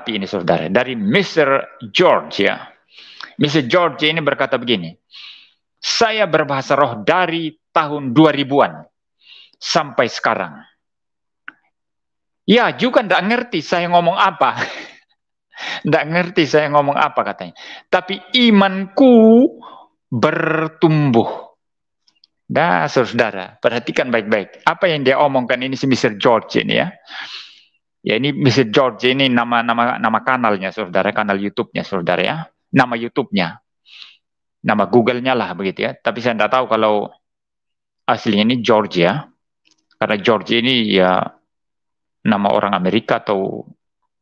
ini saudara, dari Mr. George ya. Mr. George ini berkata begini, saya berbahasa roh dari tahun 2000-an sampai sekarang. Ya juga nggak ngerti saya ngomong apa. Nggak ngerti saya ngomong apa katanya. Tapi imanku bertumbuh. Nah, saudara, perhatikan baik-baik. Apa yang dia omongkan ini si Mr. George ini ya. Ya ini Mr. George ini nama kanalnya saudara, kanal YouTube-nya saudara ya. Nama YouTube-nya. Nama Google-nya lah begitu ya. Tapi saya tidak tahu kalau aslinya ini George ya. Karena George ini ya nama orang Amerika atau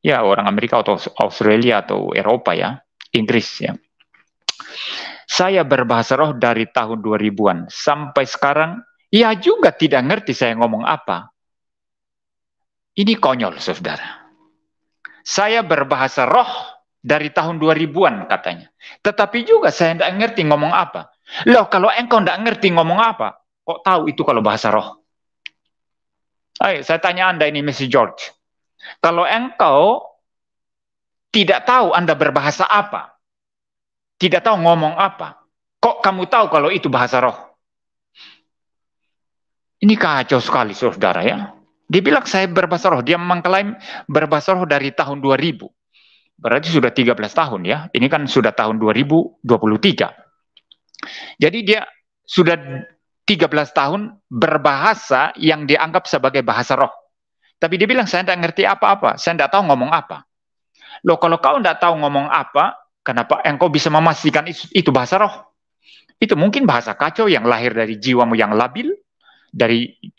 ya orang Amerika atau Australia atau Eropa ya. Inggris ya. Saya berbahasa roh dari tahun 2000-an sampai sekarang ya juga tidak ngerti saya ngomong apa. Ini konyol, saudara. Saya berbahasa roh dari tahun 2000-an katanya. Tetapi juga saya tidak ngerti ngomong apa. Loh, kalau engkau tidak ngerti ngomong apa, kok tahu itu kalau bahasa roh? Ayo, saya tanya Anda ini, Mr. George. Kalau engkau tidak tahu Anda berbahasa apa, tidak tahu ngomong apa, kok kamu tahu kalau itu bahasa roh? Ini kacau sekali, saudara ya. Dia bilang saya berbahasa roh. Dia mengklaim berbahasa roh dari tahun 2000. Berarti sudah 13 tahun ya. Ini kan sudah tahun 2023. Jadi dia sudah 13 tahun berbahasa yang dianggap sebagai bahasa roh. Tapi dia bilang saya tidak ngerti apa-apa. Saya tidak tahu ngomong apa. Loh kalau kau tidak tahu ngomong apa, kenapa engkau bisa memastikan itu bahasa roh? Itu mungkin bahasa kacau yang lahir dari jiwamu yang labil.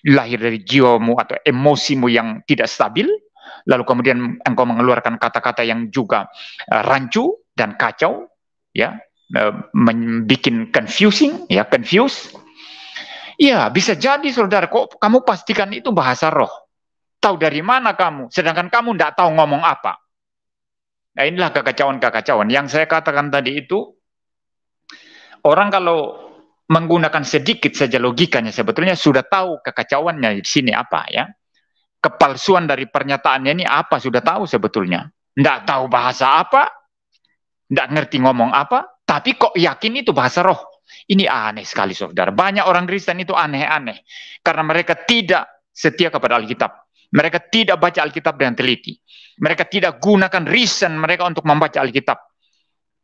Lahir dari jiwamu atau emosimu yang tidak stabil, lalu kemudian engkau mengeluarkan kata-kata yang juga rancu dan kacau, ya, membuat confusing, ya, confuse. Ya, bisa jadi saudara, kok kamu pastikan itu bahasa roh. Tahu dari mana kamu? Sedangkan kamu tidak tahu ngomong apa. Nah, inilah kekacauan-kekacauan yang saya katakan tadi itu. Orang kalau menggunakan sedikit saja logikanya sebetulnya sudah tahu kekacauannya di sini apa ya. Kepalsuan dari pernyataannya ini apa sudah tahu sebetulnya. Nggak tahu bahasa apa, nggak ngerti ngomong apa, tapi kok yakin itu bahasa roh. Ini aneh sekali saudara. Banyak orang Kristen itu aneh-aneh karena mereka tidak setia kepada Alkitab. Mereka tidak baca Alkitab dengan teliti. Mereka tidak gunakan reason mereka untuk membaca Alkitab.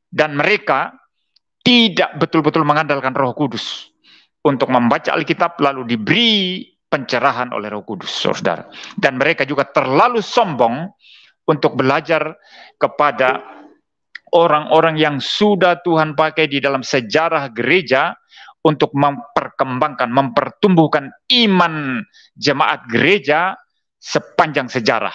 Dan mereka tidak betul-betul mengandalkan Roh Kudus untuk membaca Alkitab lalu diberi pencerahan oleh Roh Kudus, saudara. Dan mereka juga terlalu sombong untuk belajar kepada orang-orang yang sudah Tuhan pakai di dalam sejarah gereja untuk memperkembangkan, mempertumbuhkan iman jemaat gereja sepanjang sejarah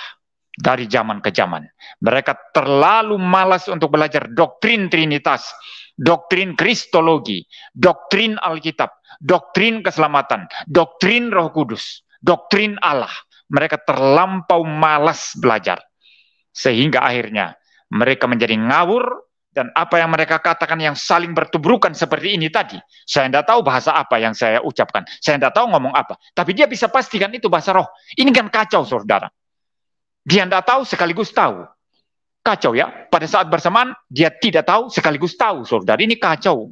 dari zaman ke zaman. Mereka terlalu malas untuk belajar doktrin Trinitas, doktrin Kristologi, doktrin Alkitab, doktrin keselamatan, doktrin Roh Kudus, doktrin Allah. Mereka terlampau malas belajar. Sehingga akhirnya mereka menjadi ngawur dan apa yang mereka katakan yang saling bertubrukan seperti ini tadi. Saya tidak tahu bahasa apa yang saya ucapkan. Saya tidak tahu ngomong apa. Tapi dia bisa pastikan itu bahasa roh. Ini kan kacau, saudara. Dia tidak tahu sekaligus tahu. Kacau ya, pada saat bersamaan dia tidak tahu sekaligus tahu, saudara. Ini kacau.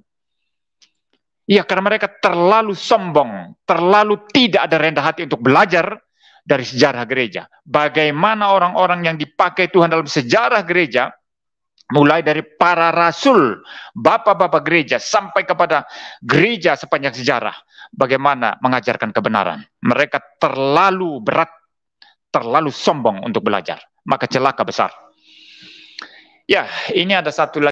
Ya, karena mereka terlalu sombong, terlalu tidak ada rendah hati untuk belajar dari sejarah gereja. Bagaimana orang-orang yang dipakai Tuhan dalam sejarah gereja, mulai dari para rasul, bapak-bapak gereja, sampai kepada gereja sepanjang sejarah, bagaimana mengajarkan kebenaran. Mereka terlalu berat, terlalu sombong untuk belajar. Maka celaka besar. Ya, ini ada satu lagi.